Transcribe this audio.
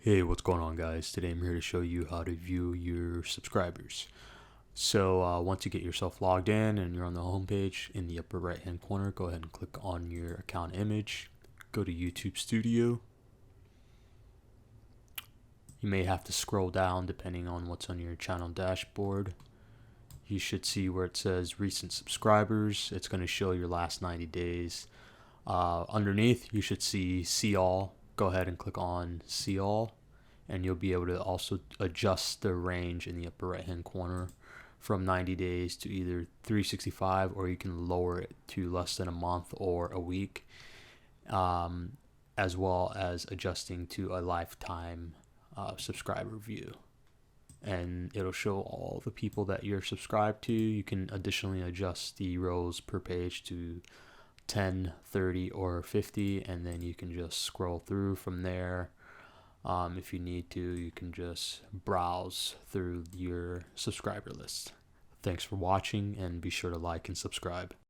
Hey, what's going on, guys? Today I'm here to show you how to view your subscribers. So once you get yourself logged in and you're on the home page, in the upper right hand corner, go ahead and click on your account image. Go to YouTube Studio. You may have to scroll down depending on what's on your channel dashboard. You should see where it says recent subscribers. It's going to show your last 90 days. Underneath you should see all. Go ahead and click on see all, and you'll be able to also adjust the range in the upper right hand corner from 90 days to either 365, or you can lower it to less than a month or a week, as well as adjusting to a lifetime subscriber view. And it'll show all the people that you're subscribed to. You can additionally adjust the rows per page to 10, 30, or 50, and then you can just scroll through from there. If you need to, you can just browse through your subscriber list. Thanks for watching, and be sure to like and subscribe.